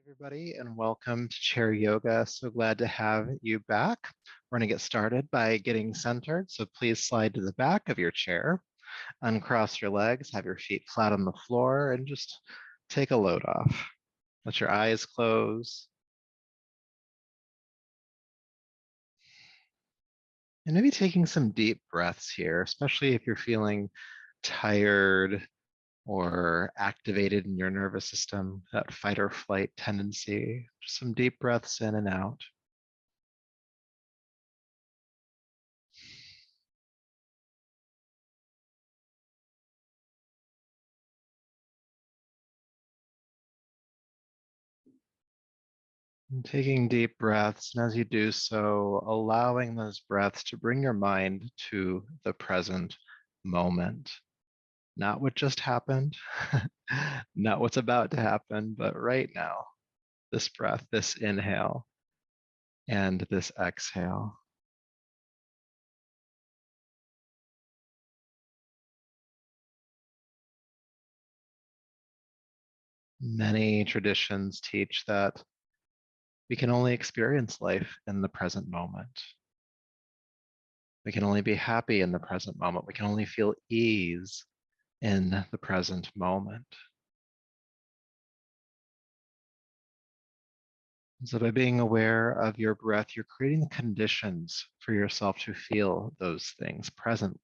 Everybody, and welcome to Chair Yoga. So glad to have you back. We're going to get started by getting centered. So please slide to the back of your chair, uncross your legs, have your feet flat on the floor, and just take a load off. Let your eyes close. And maybe taking some deep breaths here, especially if you're feeling tired or activated in your nervous system, that fight or flight tendency. Just some deep breaths in and out. And taking deep breaths, and as you do so, allowing those breaths to bring your mind to the present moment. Not what just happened, not what's about to happen, but right now, this breath, this inhale, and this exhale. Many traditions teach that we can only experience life in the present moment. We can only be happy in the present moment. We can only feel ease in the present moment. So by being aware of your breath, you're creating the conditions for yourself to feel those things presently.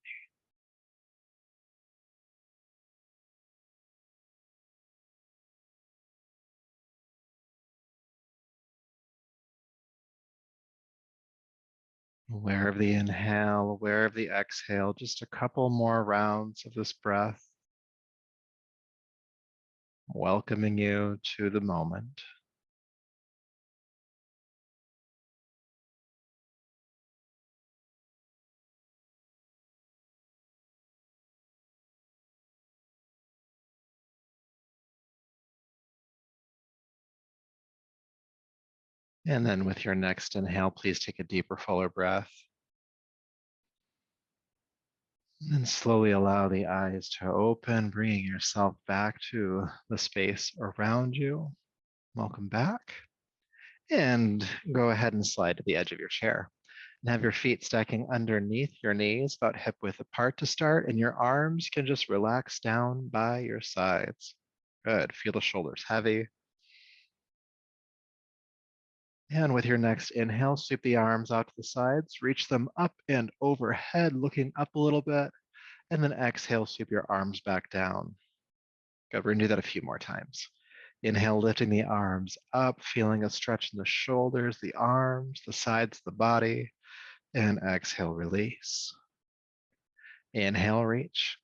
Aware of the inhale, aware of the exhale, just a couple more rounds of this breath, welcoming you to the moment. And then with your next inhale, please take a deeper, fuller breath. And slowly allow the eyes to open, bringing yourself back to the space around you. Welcome back. And go ahead and slide to the edge of your chair. And have your feet stacking underneath your knees, about hip width apart to start, and your arms can just relax down by your sides. Good. Feel the shoulders heavy. And with your next inhale, sweep the arms out to the sides, reach them up and overhead, looking up a little bit, and then exhale, sweep your arms back down. Good. We're going to do that a few more times. Inhale, lifting the arms up, feeling a stretch in the shoulders, the arms, the sides of the body, and exhale, release. Inhale, reach.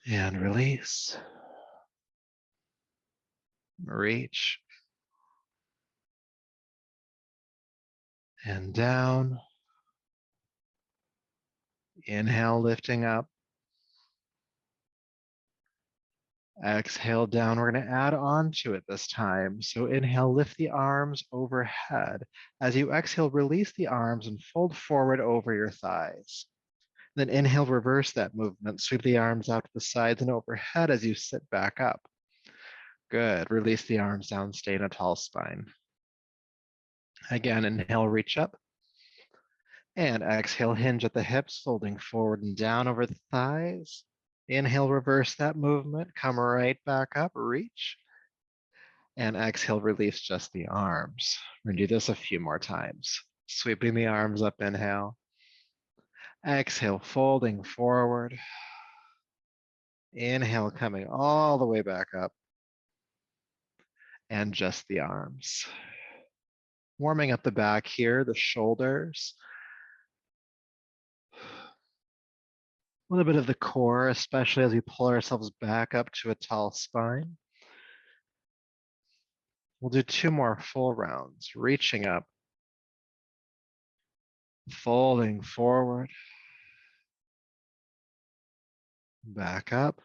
And release. Reach. And down. Inhale, lifting up. Exhale down. We're going to add on to it this time. So inhale, lift the arms overhead. As you exhale, release the arms and fold forward over your thighs. Then inhale, reverse that movement. Sweep the arms out to the sides and overhead as you sit back up. Good. Release the arms down, stay in a tall spine. Again, inhale, reach up. And exhale, hinge at the hips, folding forward and down over the thighs. Inhale, reverse that movement. Come right back up, reach. And exhale, release just the arms. We're gonna do this a few more times. Sweeping the arms up, inhale. Exhale, folding forward. Inhale, coming all the way back up. And just the arms. Warming up the back here, the shoulders. A little bit of the core, especially as we pull ourselves back up to a tall spine. We'll do 2 more full rounds, reaching up, folding forward, back up,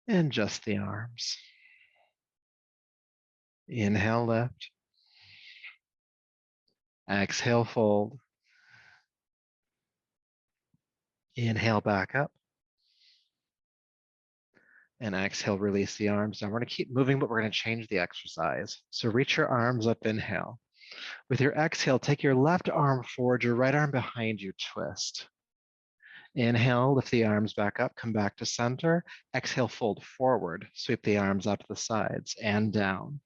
and just the arms. Inhale, lift. Exhale, fold. Inhale, back up. And exhale, release the arms. Now we're going to keep moving, but we're going to change the exercise. So reach your arms up, inhale. With your exhale, take your left arm forward, your right arm behind you, twist. Inhale, lift the arms back up, come back to center. Exhale, fold forward, sweep the arms out to the sides and down.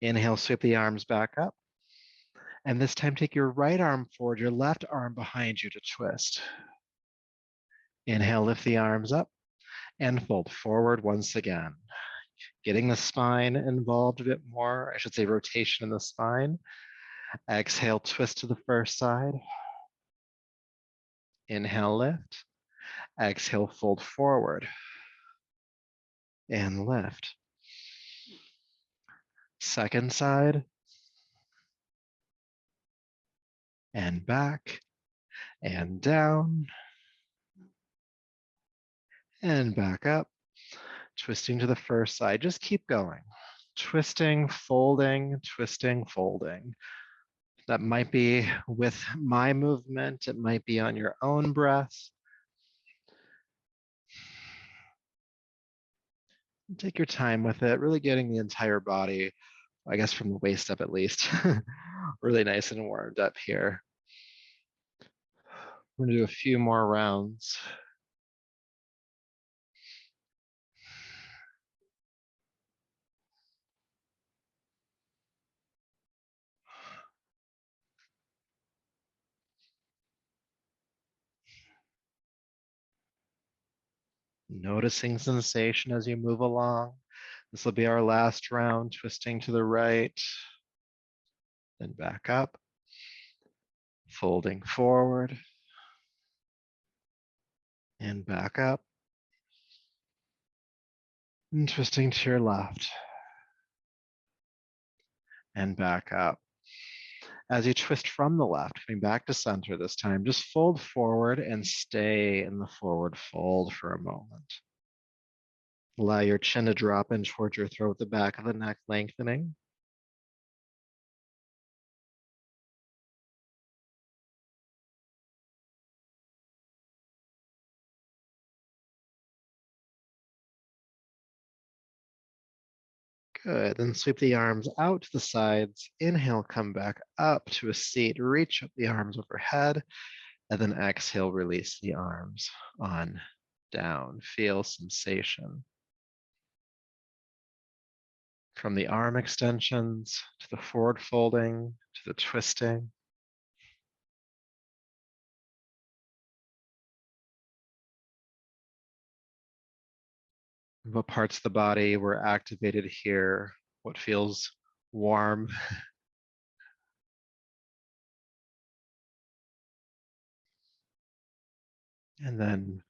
Inhale, sweep the arms back up. And this time, take your right arm forward, your left arm behind you to twist. Inhale, lift the arms up and fold forward once again. Getting the spine involved a bit more, I should say rotation in the spine. Exhale, twist to the first side. Inhale, lift. Exhale, fold forward and lift. Second side and back and down and back up. Twisting to the first side. Just keep going. Twisting, folding, twisting, folding. That might be with my movement. It might be on your own breath. Take your time with it, really getting the entire body, I guess from the waist up at least, really nice and warmed up here. We're gonna do a few more rounds. Noticing sensation as you move along. This will be our last round, twisting to the right, then back up, folding forward, and back up, and twisting to your left, and back up. As you twist from the left, coming back to center this time, just fold forward and stay in the forward fold for a moment. Allow your chin to drop in towards your throat, the back of the neck lengthening. Good, then sweep the arms out to the sides. Inhale, come back up to a seat. Reach up the arms overhead, and then exhale, release the arms on down. Feel sensation. From the arm extensions to the forward folding to the twisting. What parts of the body were activated here? What feels warm? And then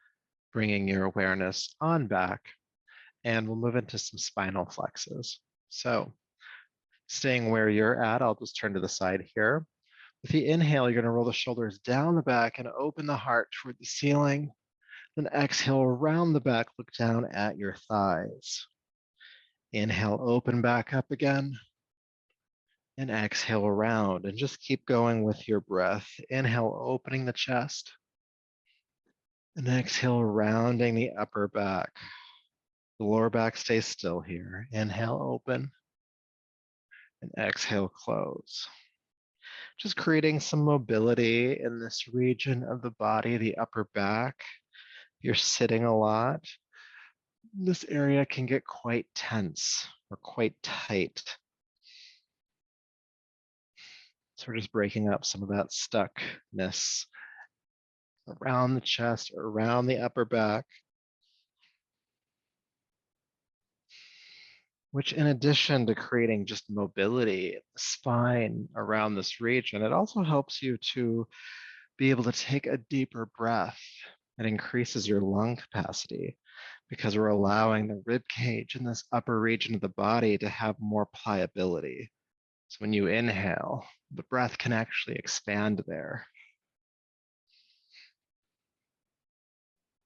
bringing your awareness on back, and we'll move into some spinal flexes. So staying where you're at, I'll just turn to the side here. With the inhale, you're going to roll the shoulders down the back and open the heart toward the ceiling. Then exhale, around the back, look down at your thighs. Inhale, open back up again. And exhale around, and just keep going with your breath. Inhale, opening the chest. And exhale, rounding the upper back. The lower back stays still here. Inhale, open. And exhale, close. Just creating some mobility in this region of the body, the upper back. You're sitting a lot. This area can get quite tense or quite tight. So we're just breaking up some of that stuckness around the chest, around the upper back, which in addition to creating just mobility in the spine around this region, it also helps you to be able to take a deeper breath. It increases your lung capacity because we're allowing the rib cage in this upper region of the body to have more pliability. So when you inhale, the breath can actually expand there.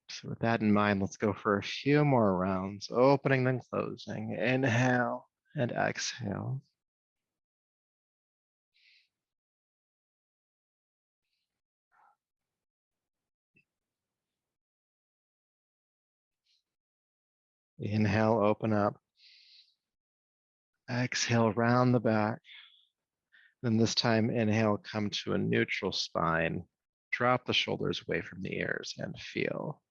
So with that in mind, let's go for a few more rounds, opening then closing. Inhale and exhale. Inhale, open up. Exhale, round the back. Then this time, inhale, come to a neutral spine. Drop the shoulders away from the ears and feel.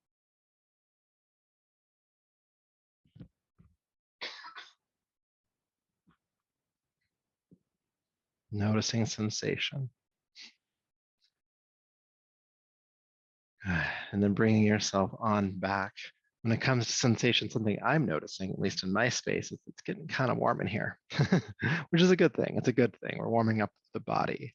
Noticing sensation. And then bringing yourself on back. When it comes to sensation, something I'm noticing, at least in my space, is it's getting kind of warm in here, which is a good thing. It's a good thing. We're warming up the body.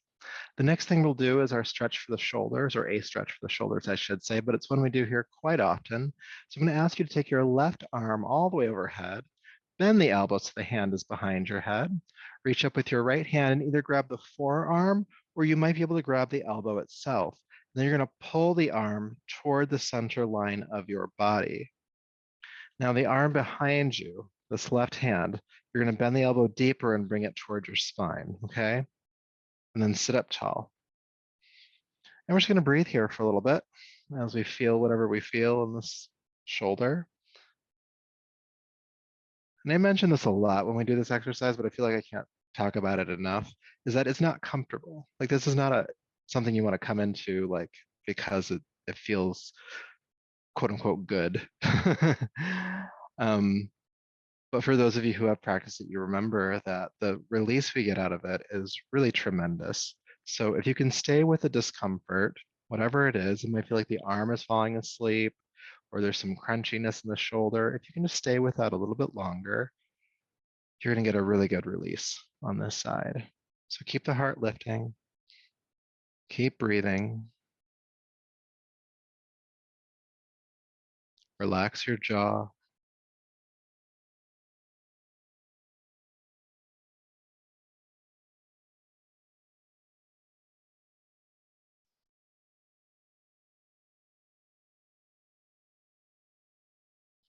The next thing we'll do is our stretch for the shoulders, or a stretch for the shoulders, I should say, but it's one we do here quite often. So I'm going to ask you to take your left arm all the way overhead, bend the elbow so the hand is behind your head, reach up with your right hand and either grab the forearm or you might be able to grab the elbow itself. Then you're going to pull the arm toward the center line of your body. Now the arm behind you, this left hand, you're going to bend the elbow deeper and bring it toward your spine, okay? And then sit up tall. And we're just going to breathe here for a little bit as we feel whatever we feel in this shoulder. And I mention this a lot when we do this exercise, but I feel like I can't talk about it enough, is that it's not comfortable. Like this is not something you want to come into like because it feels quote unquote good. um, but for those of you who have practiced it, you remember that the release we get out of it is really tremendous. So if you can stay with the discomfort, whatever it is, it might feel like the arm is falling asleep or there's some crunchiness in the shoulder. If you can just stay with that a little bit longer, you're going to get a really good release on this side. So keep the heart lifting, keep breathing, relax your jaw.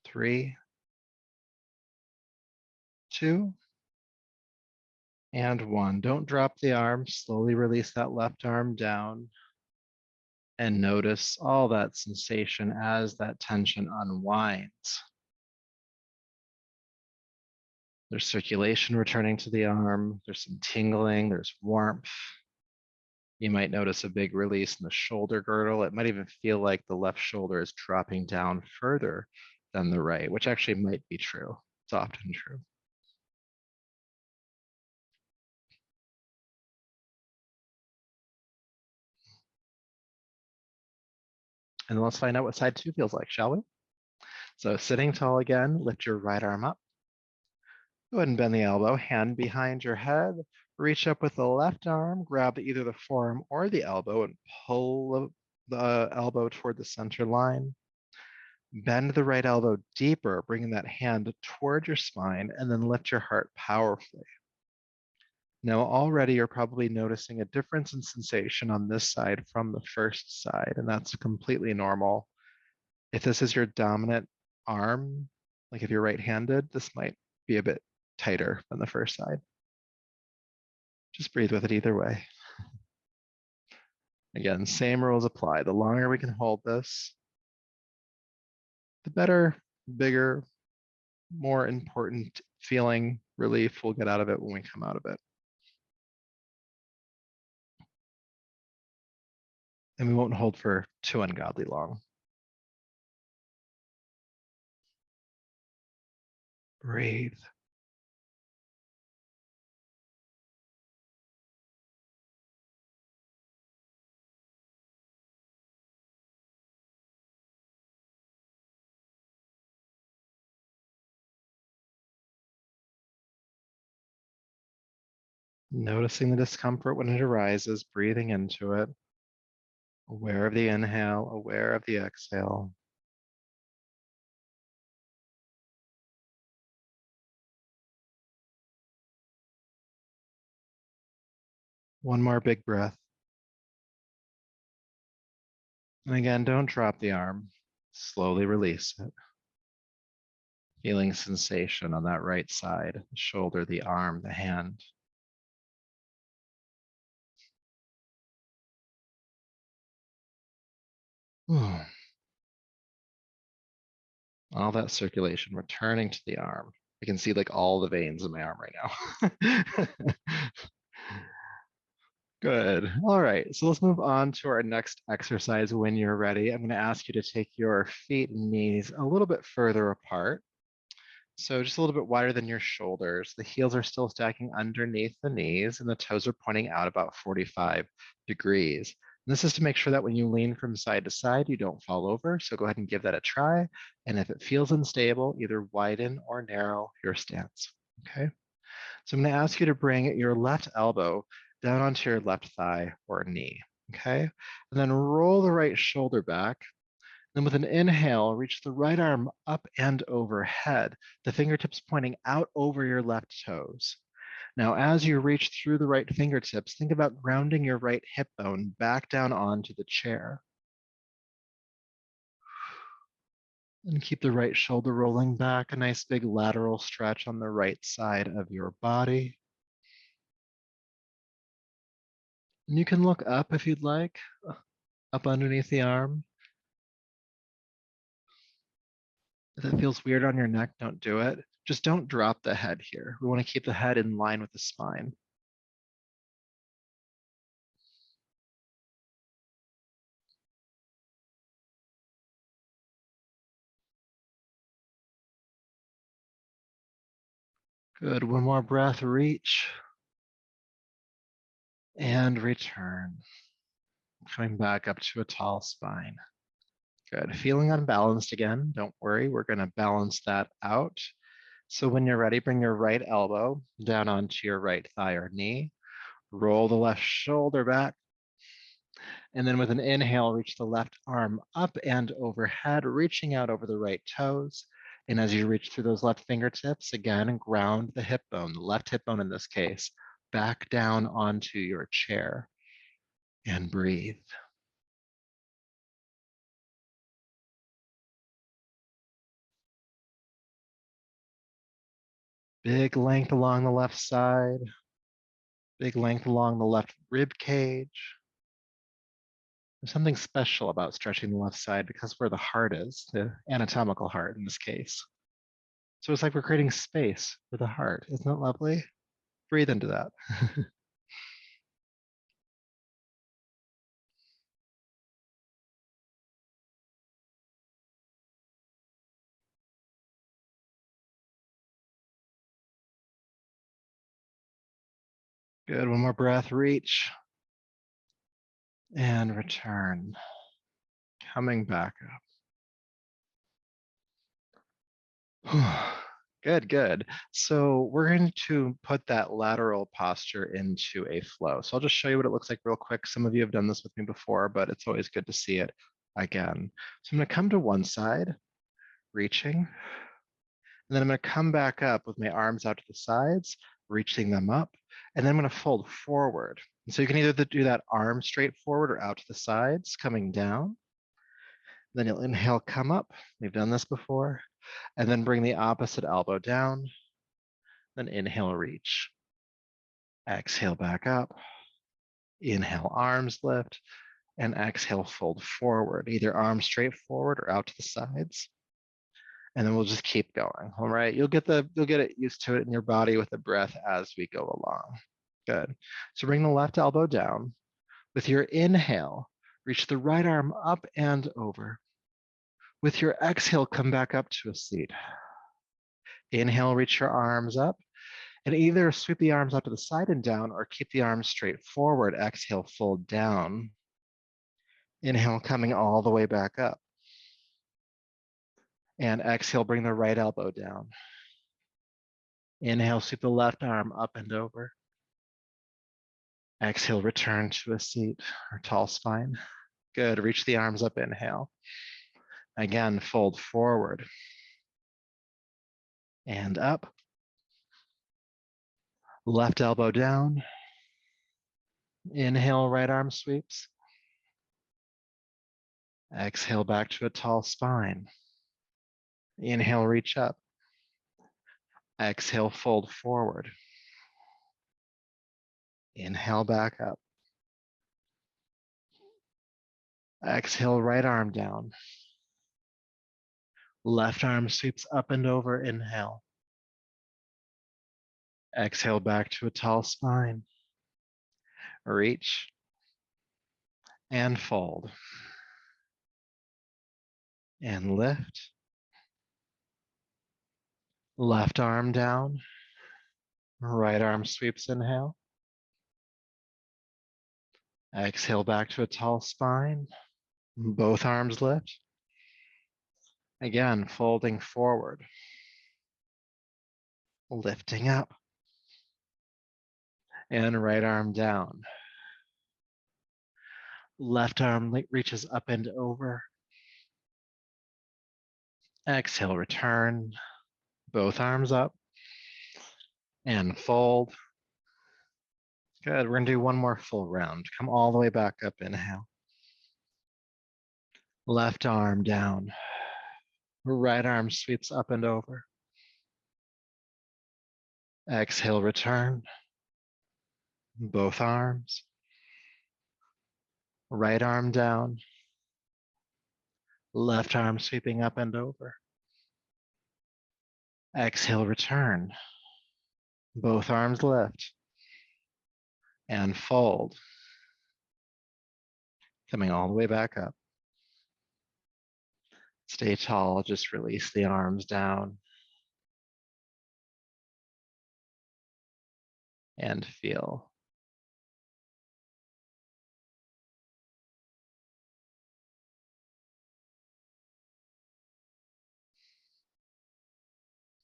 Three, two, and one. Don't drop the arm. Slowly release that left arm down and notice all that sensation as that tension unwinds. There's circulation returning to the arm. There's some tingling. There's warmth. You might notice a big release in the shoulder girdle. It might even feel like the left shoulder is dropping down further than the right, which actually might be true. It's often true. And let's find out what side two feels like, shall we? So sitting tall again, lift your right arm up. Go ahead and bend the elbow, hand behind your head. Reach up with the left arm, grab either the forearm or the elbow and pull the elbow toward the center line. Bend the right elbow deeper, bringing that hand toward your spine, and then lift your heart powerfully. Now, already you're probably noticing a difference in sensation on this side from the first side, and that's completely normal. If this is your dominant arm, like if you're right-handed, this might be a bit tighter than the first side. Just breathe with it either way. Again, same rules apply. The longer we can hold this, the better, bigger, more important feeling relief we'll get out of it when we come out of it. And we won't hold for too ungodly long. Breathe. Noticing the discomfort when it arises, breathing into it, aware of the inhale, aware of the exhale. One more big breath. And again, don't drop the arm. Slowly release it. Feeling sensation on that right side, the shoulder, the arm, the hand. All that circulation returning to the arm. I can see like all the veins in my arm right now. Good. All right. So let's move on to our next exercise when you're ready. I'm going to ask you to take your feet and knees a little bit further apart. So just a little bit wider than your shoulders. The heels are still stacking underneath the knees and the toes are pointing out about 45 degrees. And this is to make sure that when you lean from side to side, you don't fall over. So go ahead and give that a try. And if it feels unstable, either widen or narrow your stance. Okay. So I'm going to ask you to bring your left elbow down onto your left thigh or knee. Okay. And then roll the right shoulder back. Then with an inhale, reach the right arm up and overhead, the fingertips pointing out over your left toes. Now, as you reach through the right fingertips, think about grounding your right hip bone back down onto the chair. And keep the right shoulder rolling back, a nice big lateral stretch on the right side of your body. And you can look up if you'd like, up underneath the arm. If that feels weird on your neck, don't do it. Just don't drop the head here. We want to keep the head in line with the spine. Good. One more breath, reach and return. Coming back up to a tall spine. Good. Feeling unbalanced again. Don't worry, we're going to balance that out. So when you're ready, bring your right elbow down onto your right thigh or knee. Roll the left shoulder back. And then with an inhale, reach the left arm up and overhead, reaching out over the right toes. And as you reach through those left fingertips, again, ground the hip bone, the left hip bone in this case, back down onto your chair and breathe. Big length along the left side, big length along the left rib cage. There's something special about stretching the left side because where the heart is, the anatomical heart in this case. So it's like we're creating space for the heart. Isn't it lovely? Breathe into that. Good. One more breath. Reach and return. Coming back up. Good, good. So we're going to put that lateral posture into a flow. So I'll just show you what it looks like real quick. Some of you have done this with me before, but it's always good to see it again. So I'm going to come to one side, reaching, and then I'm going to come back up with my arms out to the sides, reaching them up, and then I'm going to fold forward. And so you can either do that arm straight forward or out to the sides, coming down. Then you'll inhale, come up. We've done this before. And then bring the opposite elbow down. Then inhale, reach. Exhale, back up. Inhale, arms lift. And exhale, fold forward. Either arms straight forward or out to the sides. And then we'll just keep going. All right. You'll get it used to it in your body with the breath as we go along. Good. So bring the left elbow down. With your inhale, reach the right arm up and over. With your exhale, come back up to a seat. Inhale, reach your arms up, and either sweep the arms out to the side and down or keep the arms straight forward. Exhale, fold down. Inhale, coming all the way back up. And exhale, bring the right elbow down. Inhale, sweep the left arm up and over. Exhale, return to a seat or tall spine. Good, reach the arms up, inhale. Again, fold forward and up. Left elbow down. Inhale, right arm sweeps. Exhale, back to a tall spine. Inhale, reach up. Exhale, fold forward. Inhale, back up. Exhale, right arm down. Left arm sweeps up and over, inhale. Exhale back to a tall spine. Reach and fold. And lift. Left arm down. Right arm sweeps, inhale. Exhale back to a tall spine. Both arms lift. Again, folding forward. Lifting up. And right arm down. Left arm reaches up and over. Exhale, return. Both arms up. And fold. Good, we're gonna do one more full round. Come all the way back up, inhale. Left arm down. Right arm sweeps up and over. Exhale, return. Both arms. Right arm down. Left arm sweeping up and over. Exhale, return. Both arms lift. And fold. Coming all the way back up. Stay tall, just release the arms down. And feel.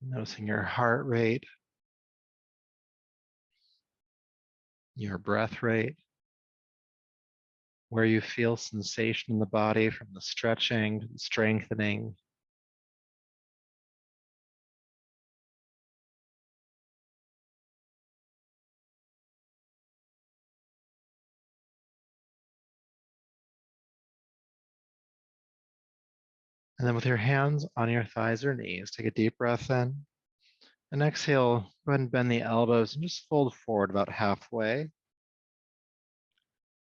Noticing your heart rate, your breath rate, where you feel sensation in the body from the stretching to the strengthening. And then with your hands on your thighs or knees, take a deep breath in. And exhale, go ahead and bend the elbows and just fold forward about halfway.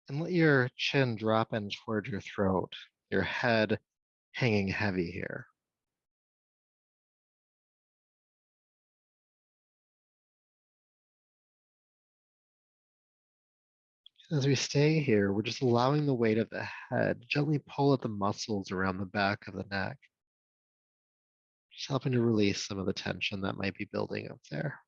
And let your chin drop in toward your throat, your head hanging heavy here. As we stay here, we're just allowing the weight of the head gently pull at the muscles around the back of the neck, just helping to release some of the tension that might be building up there.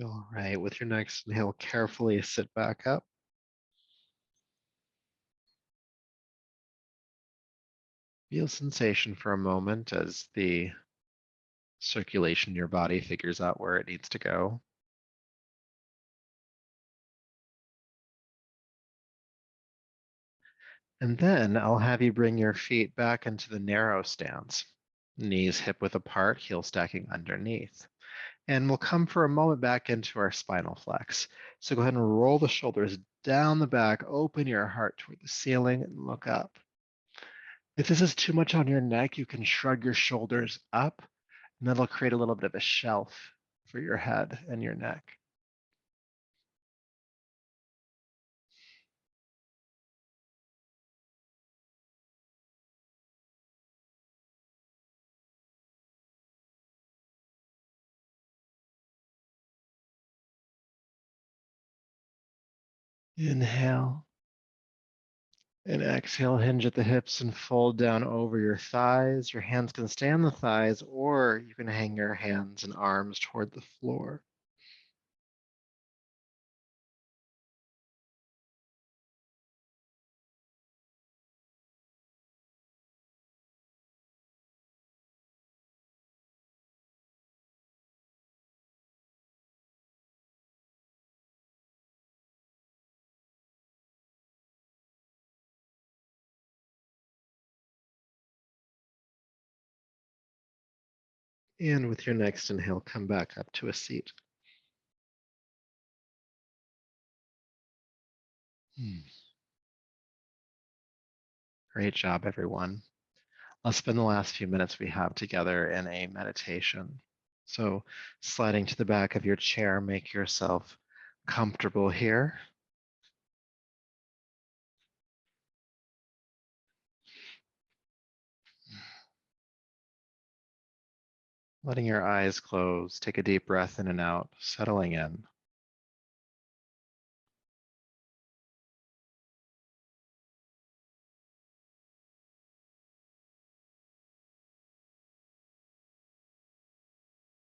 All right, with your next inhale, carefully sit back up. Feel sensation for a moment as the circulation in your body figures out where it needs to go. And then I'll have you bring your feet back into the narrow stance. Knees hip width apart, heels stacking underneath. And we'll come for a moment back into our spinal flex. So go ahead and roll the shoulders down the back, open your heart toward the ceiling and look up. If this is too much on your neck, you can shrug your shoulders up, and that'll create a little bit of a shelf for your head and your neck. Inhale. And exhale, hinge at the hips and fold down over your thighs. Your hands can stay on the thighs, or you can hang your hands and arms toward the floor. And with your next inhale, come back up to a seat. Hmm. Great job, everyone. Let's spend the last few minutes we have together in a meditation. So, sliding to the back of your chair, make yourself comfortable here. Letting your eyes close, take a deep breath in and out, settling in.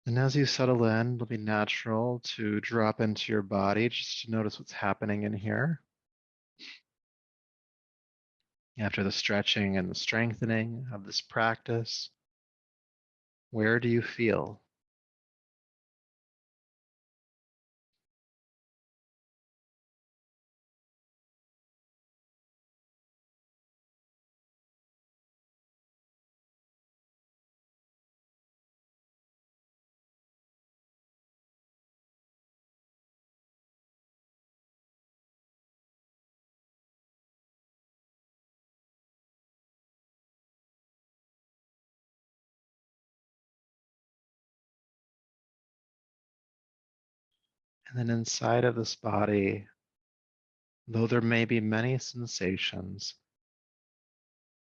And as you settle in, it'll be natural to drop into your body just to notice what's happening in here. After the stretching and the strengthening of this practice, where do you feel? And then inside of this body, though there may be many sensations,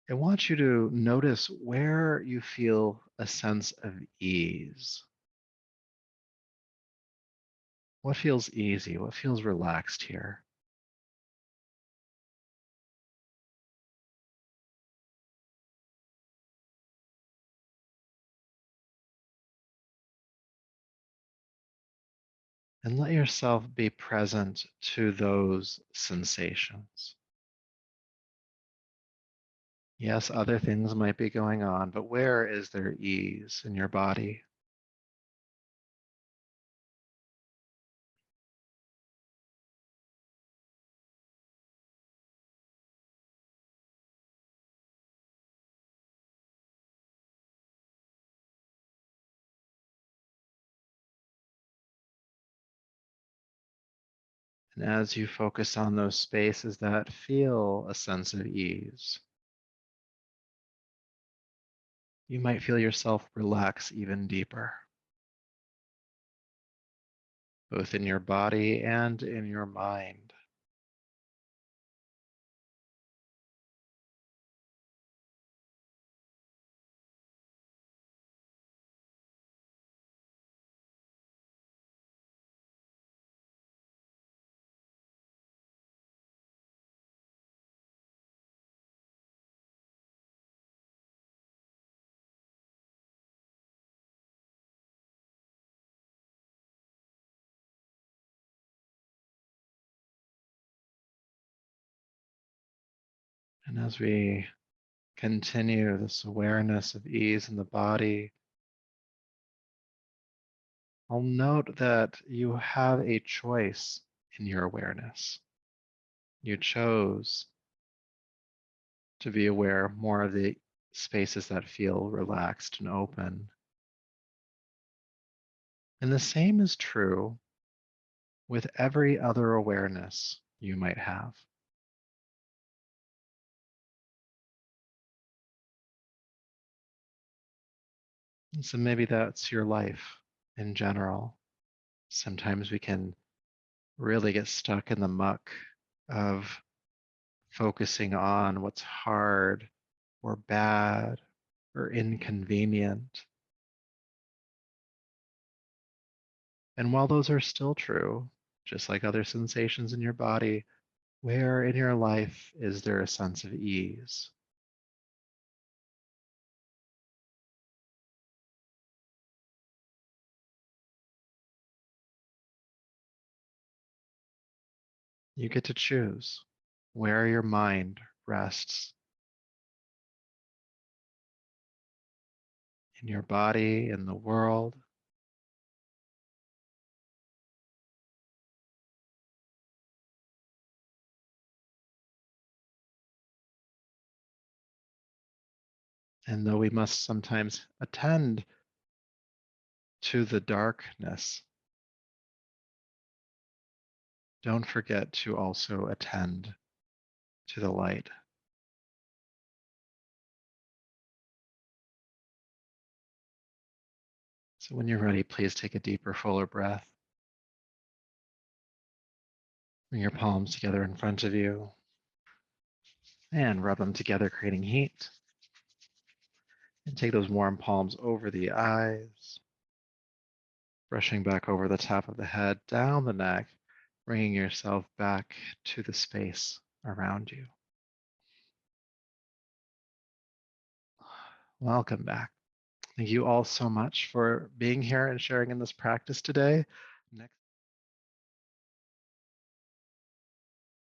I want you to notice where you feel a sense of ease. What feels easy? What feels relaxed here? And let yourself be present to those sensations. Yes, other things might be going on, but where is there ease in your body? And as you focus on those spaces that feel a sense of ease, you might feel yourself relax even deeper, both in your body and in your mind. And as we continue this awareness of ease in the body, I'll note that you have a choice in your awareness. You chose to be aware more of the spaces that feel relaxed and open. And the same is true with every other awareness you might have. And so maybe that's your life in general. Sometimes we can really get stuck in the muck of focusing on what's hard or bad or inconvenient. And while those are still true, just like other sensations in your body, where in your life is there a sense of ease? You get to choose where your mind rests in your body, in the world. And though we must sometimes attend to the darkness, don't forget to also attend to the light. So when you're ready, please take a deeper, fuller breath. Bring your palms together in front of you and rub them together, creating heat. And take those warm palms over the eyes, brushing back over the top of the head, down the neck, bringing yourself back to the space around you. Welcome back. Thank you all so much for being here and sharing in this practice today. Next